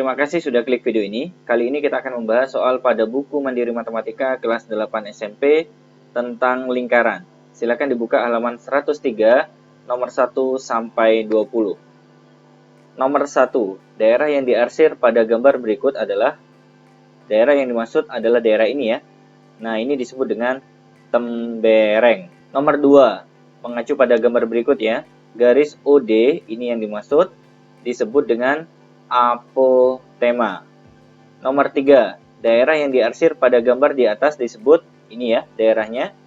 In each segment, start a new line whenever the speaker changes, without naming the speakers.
Terima kasih sudah klik video ini. Kali ini kita akan membahas soal pada buku Mandiri Matematika kelas 8 SMP tentang lingkaran. Silakan dibuka halaman 103, nomor 1 sampai 20. Nomor 1, daerah yang diarsir pada gambar berikut adalah, daerah yang dimaksud adalah daerah ini ya. Nah, ini disebut dengan tembereng. Nomor 2, mengacu pada gambar berikut ya, garis OD ini yang dimaksud disebut dengan apotema. Nomor 3, daerah yang diarsir pada gambar di atas disebut, ini ya daerahnya,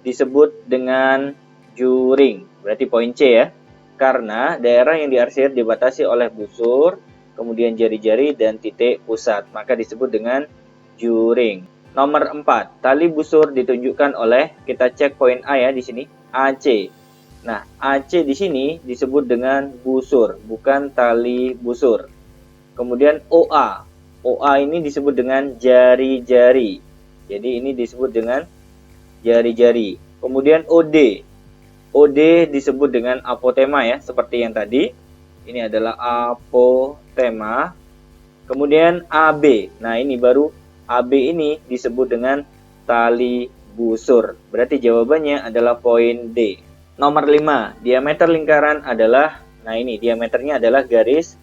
disebut dengan juring. Berarti poin C ya. Karena daerah yang diarsir dibatasi oleh busur, kemudian jari-jari dan titik pusat, maka disebut dengan juring. Nomor 4, tali busur ditunjukkan oleh, kita cek poin A ya di sini, AC. Nah, AC di sini disebut dengan busur, bukan tali busur. Kemudian OA. OA ini disebut dengan jari-jari. Jadi ini disebut dengan jari-jari. Kemudian OD. OD disebut dengan apotema ya, seperti yang tadi. Ini adalah apotema. Kemudian AB. Nah, ini baru AB ini disebut dengan tali busur. Berarti jawabannya adalah poin D. Nomor 5, diameter lingkaran adalah, nah ini diameternya adalah garis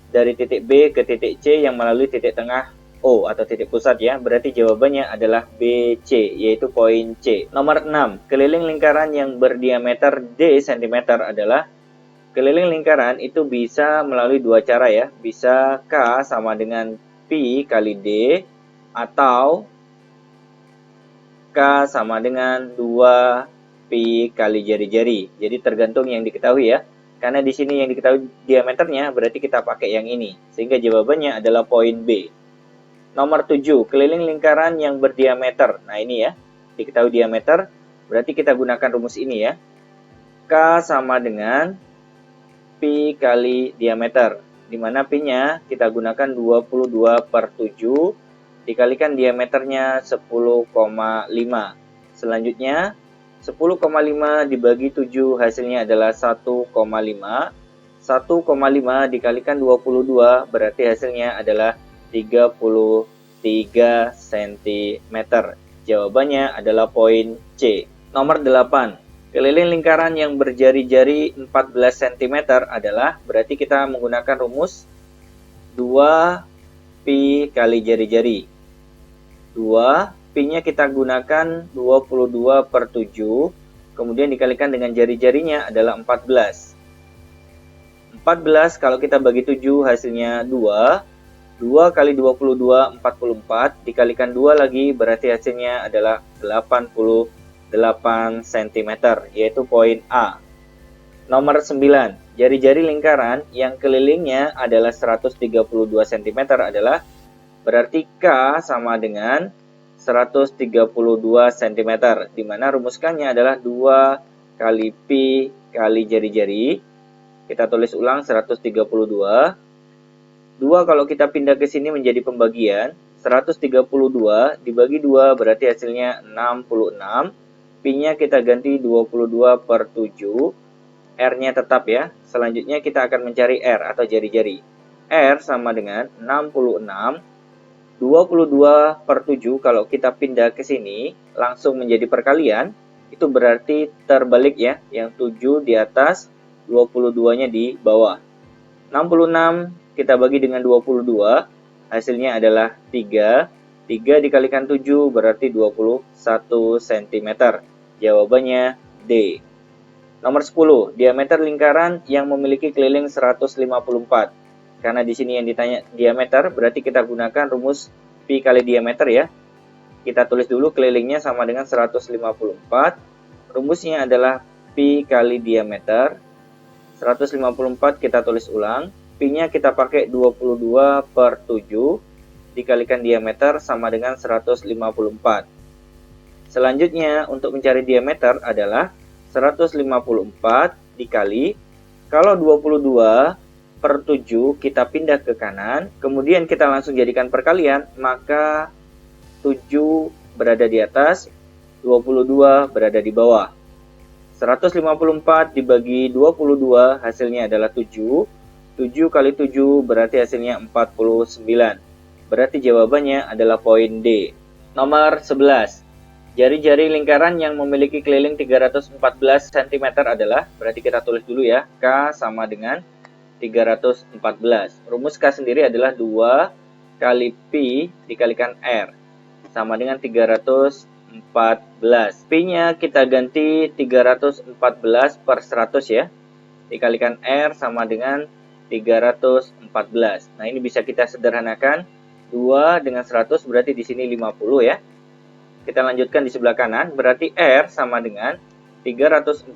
dari titik B ke titik C yang melalui titik tengah O atau titik pusat ya. Berarti jawabannya adalah BC, yaitu poin C. Nomor 6, keliling lingkaran yang berdiameter D cm adalah, keliling lingkaran itu bisa melalui dua cara ya. Bisa K sama dengan Pi kali D, atau K sama dengan 2 Pi kali jari-jari. Jadi tergantung yang diketahui ya. Karena di sini yang diketahui diameternya, berarti kita pakai yang ini. Sehingga jawabannya adalah poin B. Nomor 7, keliling lingkaran yang berdiameter. Nah ini ya, diketahui diameter, berarti kita gunakan rumus ini ya. K sama dengan Pi kali diameter. Dimana Pi-nya kita gunakan 22/7, dikalikan diameternya 10,5. Selanjutnya 10,5 dibagi 7 hasilnya adalah 1,5. 1,5 dikalikan 22 berarti hasilnya adalah 33 cm. Jawabannya adalah poin C. Nomor 8, keliling lingkaran yang berjari-jari 14 cm adalah, berarti kita menggunakan rumus 2 Pi kali jari-jari. 2 Pi-nya kita gunakan 22/7, kemudian dikalikan dengan jari-jarinya adalah 14. 14 kalau kita bagi 7 hasilnya 2. 2 kali 22, 44. Dikalikan 2 lagi berarti hasilnya adalah 88 cm, yaitu poin A. Nomor 9, jari-jari lingkaran yang kelilingnya adalah 132 cm adalah, berarti K sama dengan 132 cm, dimana rumuskannya adalah 2 kali Pi kali jari-jari. Kita tulis ulang 132. 2 kalau kita pindah ke sini menjadi pembagian, 132 dibagi 2 berarti hasilnya 66. Pi-nya kita ganti 22/7. R-nya tetap ya. Selanjutnya kita akan mencari R atau jari-jari. R sama dengan 66. 22/7 kalau kita pindah ke sini langsung menjadi perkalian, itu berarti terbalik ya, yang 7 di atas, 22-nya di bawah. 66 kita bagi dengan 22, hasilnya adalah 3. 3 dikalikan 7 berarti 21 cm. Jawabannya D. Nomor 10, diameter lingkaran yang memiliki keliling 154. Karena di sini yang ditanya diameter, berarti kita gunakan rumus Pi kali diameter ya. Kita tulis dulu kelilingnya sama dengan 154. Rumusnya adalah Pi kali diameter. 154 kita tulis ulang. Pi-nya kita pakai 22/7. Dikalikan diameter sama dengan 154. Selanjutnya untuk mencari diameter adalah 154 dikali, kalau 22/7 kita pindah ke kanan, kemudian kita langsung jadikan perkalian, maka 7 berada di atas, 22 berada di bawah. 154 dibagi 22 hasilnya adalah 7. 7 kali 7 berarti hasilnya 49. Berarti jawabannya adalah poin D. Nomor 11. Jari-jari lingkaran yang memiliki keliling 314 cm adalah, berarti kita tulis dulu ya, K sama dengan 314. Rumus K sendiri adalah 2 kali Pi dikalikan R, sama dengan 314. Pi-nya kita ganti 314 per 100 ya, dikalikan R sama dengan 314. Nah, ini bisa kita sederhanakan. 2 dengan 100 berarti di sini 50 ya. Kita lanjutkan di sebelah kanan, berarti R sama dengan 314.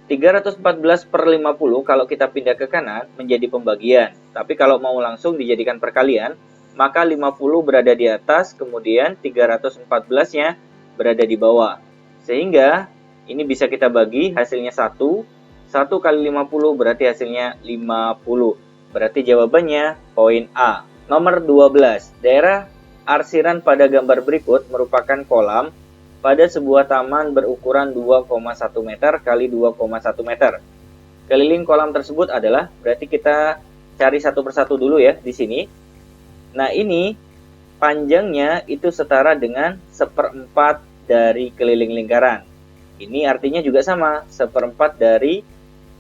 314 per 50 kalau kita pindah ke kanan menjadi pembagian. Tapi kalau mau langsung dijadikan perkalian, maka 50 berada di atas, kemudian 314-nya berada di bawah. Sehingga ini bisa kita bagi, hasilnya 1. 1 kali 50 berarti hasilnya 50. Berarti jawabannya poin A. Nomor 12. Daerah arsiran pada gambar berikut merupakan kolam pada sebuah taman berukuran 2,1 meter kali 2,1 meter. Keliling kolam tersebut adalah, berarti kita cari satu persatu dulu ya di sini. Nah, ini panjangnya itu setara dengan 1/4 dari keliling lingkaran. Ini artinya juga sama, 1/4 dari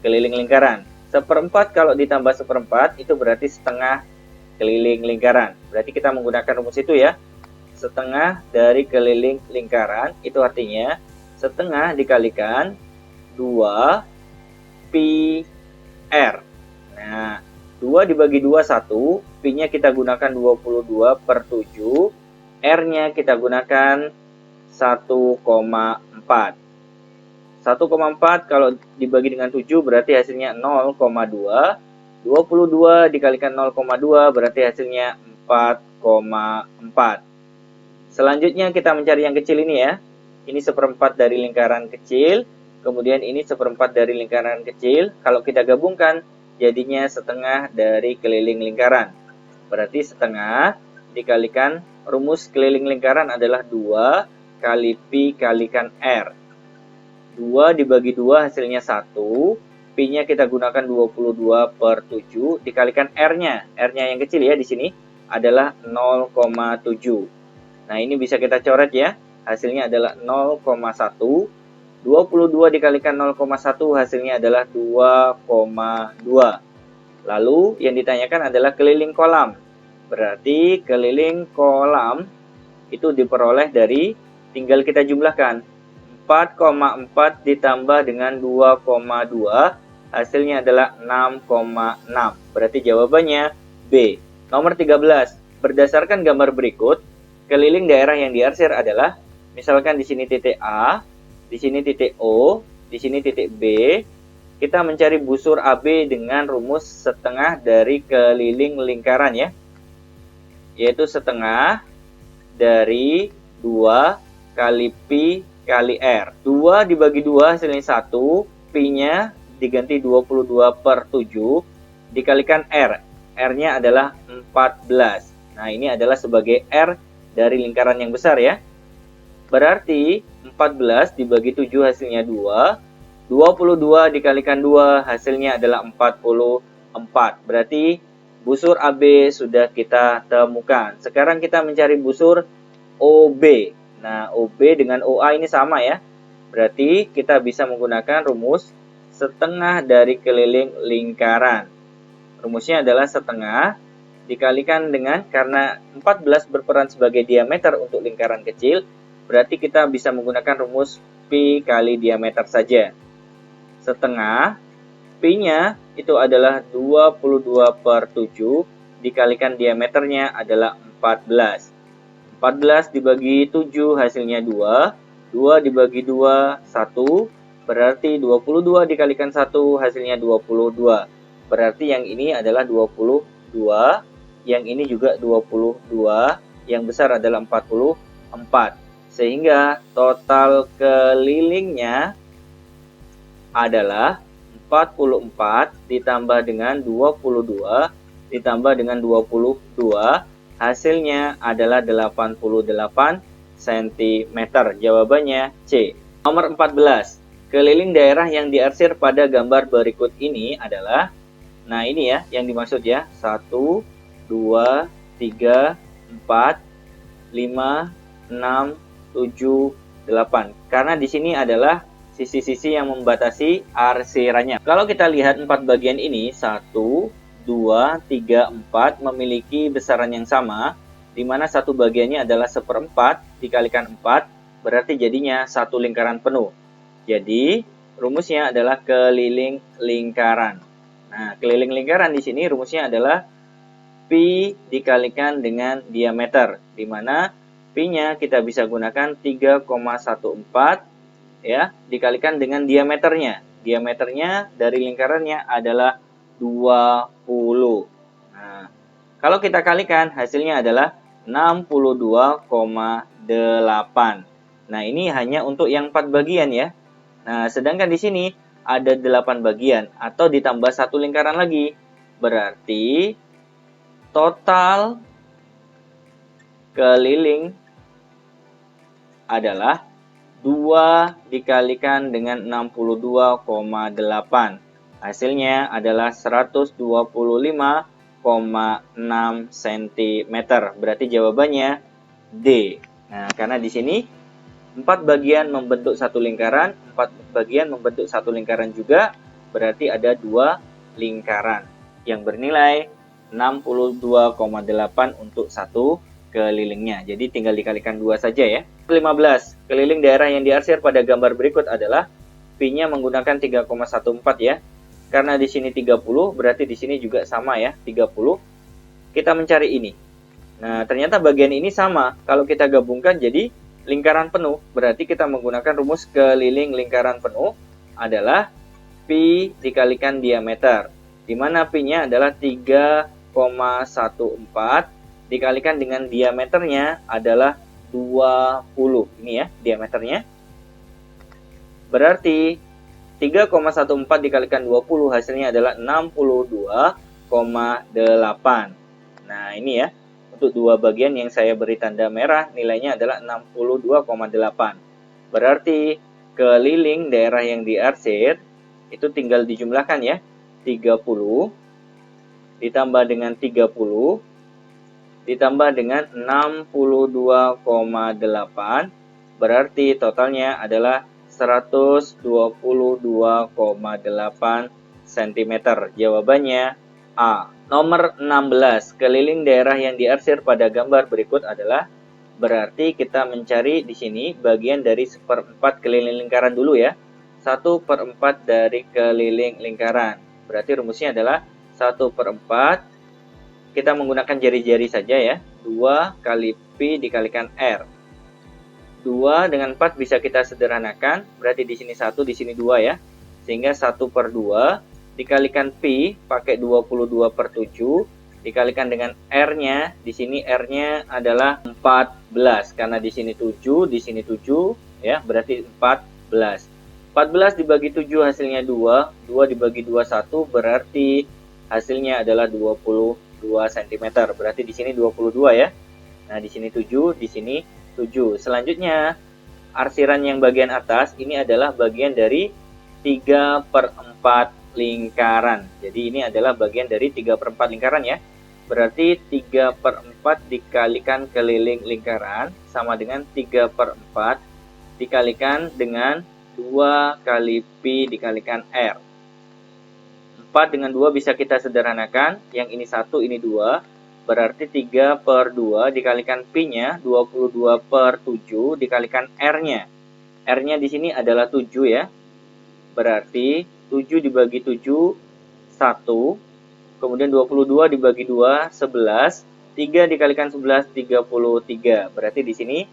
keliling lingkaran. 1/4 kalau ditambah 1/4 itu berarti setengah keliling lingkaran. Berarti kita menggunakan rumus itu ya. Setengah dari keliling lingkaran itu artinya setengah dikalikan 2 pi R. Nah, 2 dibagi 2 1, pi-nya kita gunakan 22 per 7, R-nya kita gunakan 1,4. 1,4 kalau dibagi dengan 7 berarti hasilnya 0,2. 22 dikalikan 0,2 berarti hasilnya 4,4. Selanjutnya kita mencari yang kecil ini ya. Ini 1/4 dari lingkaran kecil, kemudian ini 1/4 dari lingkaran kecil. Kalau kita gabungkan jadinya setengah dari keliling lingkaran. Berarti setengah dikalikan, rumus keliling lingkaran adalah 2 kali pi kalikan R. 2 dibagi 2 hasilnya 1. Pi-nya kita gunakan 22 per 7 dikalikan R-nya. R-nya yang kecil ya di sini adalah 0,7. Nah, ini bisa kita coret ya. Hasilnya adalah 0,1. 22 dikalikan 0,1 hasilnya adalah 2,2. Lalu yang ditanyakan adalah keliling kolam. Berarti keliling kolam itu diperoleh dari, tinggal kita jumlahkan. 4,4 ditambah dengan 2,2 hasilnya adalah 6,6. Berarti jawabannya B. Nomor 13. Berdasarkan gambar berikut, keliling daerah yang diarsir adalah, misalkan di sini titik A, di sini titik O, di sini titik B. Kita mencari busur AB dengan rumus setengah dari keliling lingkaran ya. Yaitu setengah dari 2 kali pi kali R. 2 dibagi 2 hasilnya 1, pi-nya diganti 22 per 7, dikalikan R. R-nya adalah 14. Nah, ini adalah sebagai R dari lingkaran yang besar ya. Berarti 14 dibagi 7 hasilnya 2, 22 dikalikan 2 hasilnya adalah 44. Berarti busur AB sudah kita temukan. Sekarang kita mencari busur OB. Nah, OB dengan OA ini sama ya. Berarti kita bisa menggunakan rumus setengah dari keliling lingkaran. Rumusnya adalah setengah dikalikan dengan, karena 14 berperan sebagai diameter untuk lingkaran kecil, berarti kita bisa menggunakan rumus pi kali diameter saja. Setengah, pi-nya itu adalah 22 per 7, dikalikan diameternya adalah 14. 14 dibagi 7 hasilnya 2, 2 dibagi 2, 1, berarti 22 dikalikan 1 hasilnya 22. Berarti yang ini adalah 22, yang ini juga 22, yang besar adalah 44. Sehingga total kelilingnya adalah 44 ditambah dengan 22 ditambah dengan 22, hasilnya adalah 88 cm. Jawabannya C. Nomor 14. Keliling daerah yang diarsir pada gambar berikut ini adalah, Nah, ini ya yang dimaksud ya. 1, 2, 3, 4, 5, 6, 7, 8. Karena di sini adalah sisi-sisi yang membatasi arsirannya. Kalau kita lihat 4 bagian ini, 1, 2, 3, 4 memiliki besaran yang sama, di mana satu bagiannya adalah 1/4 dikalikan 4, berarti jadinya satu lingkaran penuh. Jadi, rumusnya adalah keliling lingkaran. Nah, keliling lingkaran di sini rumusnya adalah pi dikalikan dengan diameter, di mana pi-nya kita bisa gunakan 3,14 ya, dikalikan dengan diameternya. Diameternya dari lingkarannya adalah 20. Nah, kalau kita kalikan hasilnya adalah 62,8. Nah, ini hanya untuk yang 4 bagian ya. Nah, sedangkan di sini ada 8 bagian atau ditambah satu lingkaran lagi. Berarti total keliling adalah 2 dikalikan dengan 62,8. Hasilnya adalah 125,6 cm. Berarti jawabannya D. Nah, karena di sini 4 bagian membentuk satu lingkaran, 4 bagian membentuk satu lingkaran juga, berarti ada 2 lingkaran yang bernilai 62,8 untuk satu kelilingnya. Jadi tinggal dikalikan 2 saja ya. 15. Keliling daerah yang diarsir pada gambar berikut adalah pi-nya menggunakan 3,14 ya. Karena di sini 30, berarti di sini juga sama ya, 30. Kita mencari ini. Nah, ternyata bagian ini sama. Kalau kita gabungkan jadi lingkaran penuh, berarti kita menggunakan rumus keliling lingkaran penuh adalah pi dikalikan diameter, di mana pi-nya adalah 3,14 dikalikan dengan diameternya adalah 20. Ini ya diameternya. Berarti 3,14 dikalikan 20 hasilnya adalah 62,8. Nah, ini ya. Untuk dua bagian yang saya beri tanda merah, nilainya adalah 62,8. Berarti keliling daerah yang diarsir itu tinggal dijumlahkan ya. 30 ditambah dengan 30 ditambah dengan 62,8, berarti totalnya adalah 122,8 cm. Jawabannya A. Nomor 16. Keliling daerah yang diarsir pada gambar berikut adalah, berarti kita mencari di sini bagian dari 1/4 keliling lingkaran dulu ya. 1/4 dari keliling lingkaran. Berarti rumusnya adalah 1/4. Kita menggunakan jari-jari saja ya. 2 kali pi dikalikan R. 2 dengan 4 bisa kita sederhanakan. Berarti di sini 1, di sini 2 ya. Sehingga 1/2 dikalikan pi pakai 22/7 dikalikan dengan R-nya. Di sini R-nya adalah 14 karena di sini 7, di sini 7 ya, berarti 14. 14 dibagi 7 hasilnya 2. 2 dibagi 2 1 berarti hasilnya adalah 22 cm. Berarti di sini 22 ya. Nah, di sini 7, di sini 7. Selanjutnya, arsiran yang bagian atas ini adalah bagian dari 3/4 lingkaran. Jadi ini adalah bagian dari 3/4 lingkaran ya. Berarti 3/4 dikalikan keliling lingkaran sama dengan 3/4 dikalikan dengan 2 kali pi dikalikan R. 4 dengan 2 bisa kita sederhanakan, yang ini 1, ini 2, berarti 3/2 dikalikan pi-nya, 22/7 dikalikan R-nya. R-nya di sini adalah 7 ya, berarti 7 dibagi 7, 1, kemudian 22 dibagi 2, 11, 3 dikalikan 11, 33, berarti di sini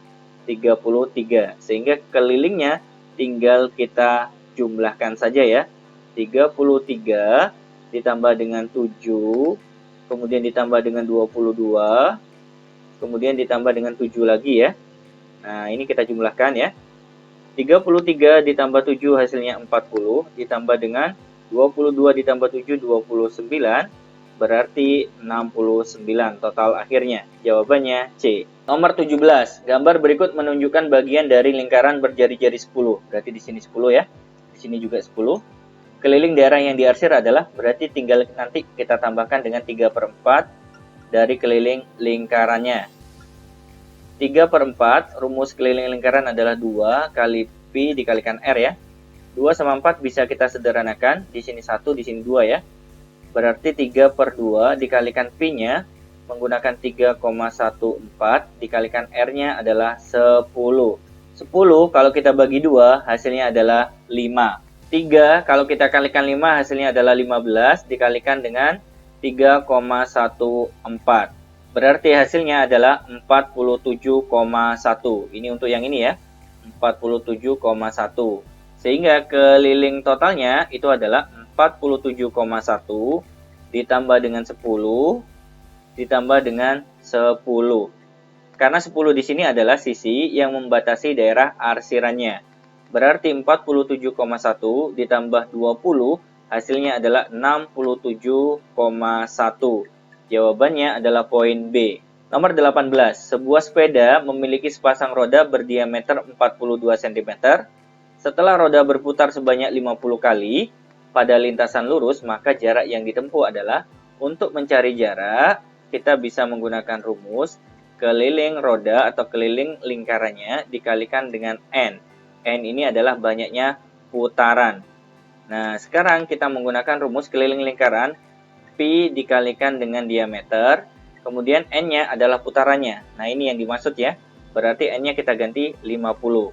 33, sehingga kelilingnya tinggal kita jumlahkan saja ya. 33 ditambah dengan 7, kemudian ditambah dengan 22, kemudian ditambah dengan 7 lagi ya. Nah, ini kita jumlahkan ya. 33 ditambah 7 hasilnya 40, ditambah dengan 22 ditambah 7, 29, berarti 69 total akhirnya. Jawabannya C. Nomor 17. Gambar berikut menunjukkan bagian dari lingkaran berjari-jari 10. Berarti di sini 10 ya. Di sini juga 10. keliling daerah yang diarsir adalah, berarti tinggal nanti kita tambahkan dengan 3/4 dari keliling lingkarannya. 3/4 rumus keliling lingkaran adalah 2 kali pi dikalikan R ya. 2 sama 4 bisa kita sederhanakan, di sini 1, di sini 2 ya. Berarti 3/2 dikalikan pi-nya menggunakan 3,14 dikalikan R-nya adalah 10. 10 kalau kita bagi 2 hasilnya adalah 5. 3 kalau kita kalikan 5 hasilnya adalah 15 dikalikan dengan 3,14. Berarti hasilnya adalah 47,1. Ini untuk yang ini ya, 47,1. Sehingga keliling totalnya itu adalah 47,1 ditambah dengan 10 ditambah dengan 10. Karena 10 di sini adalah sisi yang membatasi daerah arsirannya. Berarti 47,1 ditambah 20 hasilnya adalah 67,1. Jawabannya adalah poin B. Nomor 18. Sebuah sepeda memiliki sepasang roda berdiameter 42 cm. Setelah roda berputar sebanyak 50 kali pada lintasan lurus, maka jarak yang ditempuh adalah, untuk mencari jarak, kita bisa menggunakan rumus keliling roda atau keliling lingkarannya dikalikan dengan N. N ini adalah banyaknya putaran. Nah, sekarang kita menggunakan rumus keliling lingkaran, pi dikalikan dengan diameter, kemudian N-nya adalah putarannya. Nah, ini yang dimaksud ya. Berarti N-nya kita ganti 50.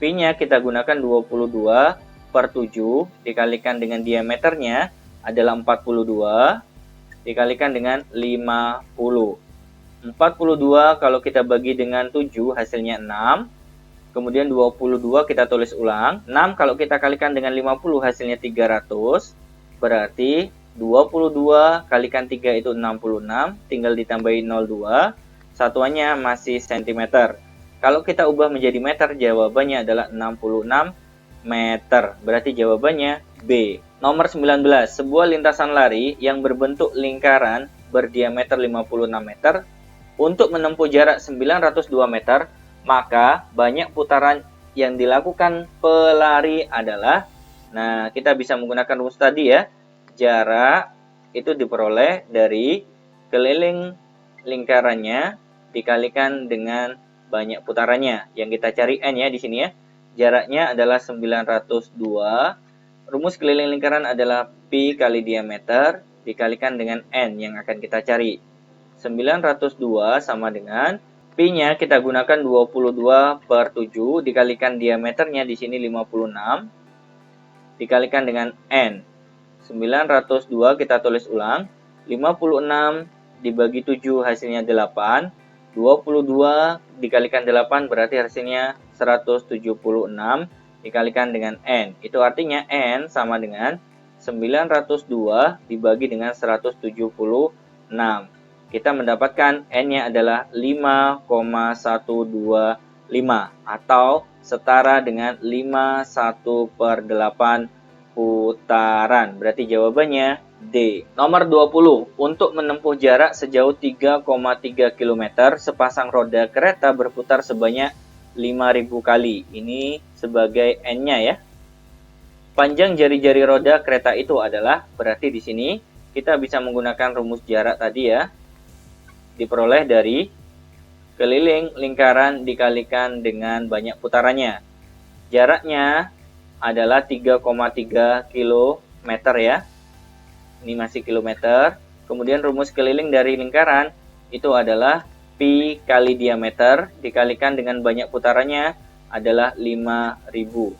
Pi-nya kita gunakan 22/7 dikalikan dengan diameternya adalah 42 dikalikan dengan 50. 42 kalau kita bagi dengan 7 hasilnya 6. Kemudian 22 kita tulis ulang. 6 kalau kita kalikan dengan 50 hasilnya 300. Berarti 22 kalikan 3 itu 66. Tinggal ditambahin 02. Satuannya masih cm. Kalau kita ubah menjadi meter, jawabannya adalah 66 meter. Berarti jawabannya B. Nomor 19. Sebuah lintasan lari yang berbentuk lingkaran berdiameter 56 meter untuk menempuh jarak 902 meter, maka banyak putaran yang dilakukan pelari adalah, nah kita bisa menggunakan rumus tadi ya, jarak itu diperoleh dari keliling lingkarannya dikalikan dengan banyak putarannya. Yang kita cari N ya di sini ya. Jaraknya adalah 902. Rumus keliling lingkaran adalah pi kali diameter dikalikan dengan N yang akan kita cari. 902 sama dengan pi-nya kita gunakan 22/7 dikalikan diameternya di sini 56 dikalikan dengan N. 902 kita tulis ulang. 56 dibagi 7 hasilnya 8. 22 dikalikan 8 berarti hasilnya 176 dikalikan dengan N. Itu artinya N sama dengan 902 dibagi dengan 176. Kita mendapatkan N-nya adalah 5,125 atau setara dengan 51/8 putaran. Berarti jawabannya D. Nomor 20. Untuk menempuh jarak sejauh 3,3 km, sepasang roda kereta berputar sebanyak 5.000 kali. Ini sebagai N-nya ya. Panjang jari-jari roda kereta itu adalah, berarti di sini kita bisa menggunakan rumus jarak tadi ya. Diperoleh dari keliling lingkaran dikalikan dengan banyak putarannya. Jaraknya adalah 3,3 km ya. Ini masih kilometer. Kemudian rumus keliling dari lingkaran itu adalah pi kali diameter dikalikan dengan banyak putarannya adalah 5.000.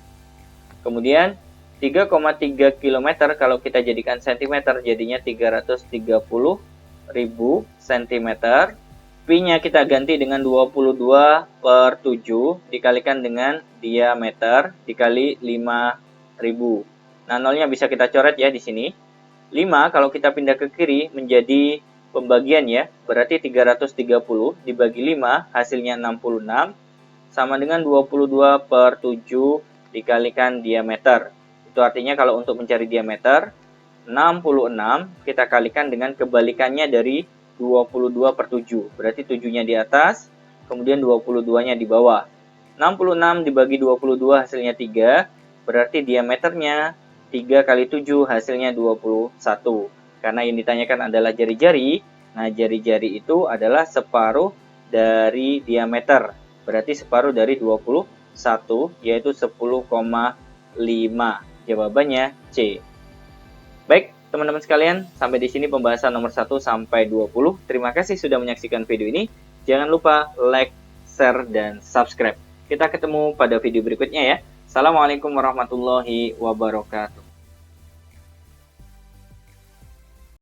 Kemudian 3,3 km kalau kita jadikan cm jadinya 330.000 cm. Pi-nya kita ganti dengan 22/7 dikalikan dengan diameter dikali 5.000. Nah, nolnya bisa kita coret ya di sini. 5 kalau kita pindah ke kiri menjadi pembagian ya. Berarti 330 dibagi 5 hasilnya 66 sama dengan 22/7 dikalikan diameter. Itu artinya kalau untuk mencari diameter 66 kita kalikan dengan kebalikannya dari 22/7. Berarti 7-nya di atas, kemudian 22-nya di bawah. 66 dibagi 22 hasilnya 3, berarti diameternya 3 kali 7 hasilnya 21. Karena yang ditanyakan adalah jari-jari, nah jari-jari itu adalah separuh dari diameter. Berarti separuh dari 21, yaitu 10,5. Jawabannya C. Baik, teman-teman sekalian, sampai di sini pembahasan nomor 1 sampai 20. Terima kasih sudah menyaksikan video ini. Jangan lupa like, share, dan subscribe. Kita ketemu pada video berikutnya ya. Assalamualaikum warahmatullahi wabarakatuh.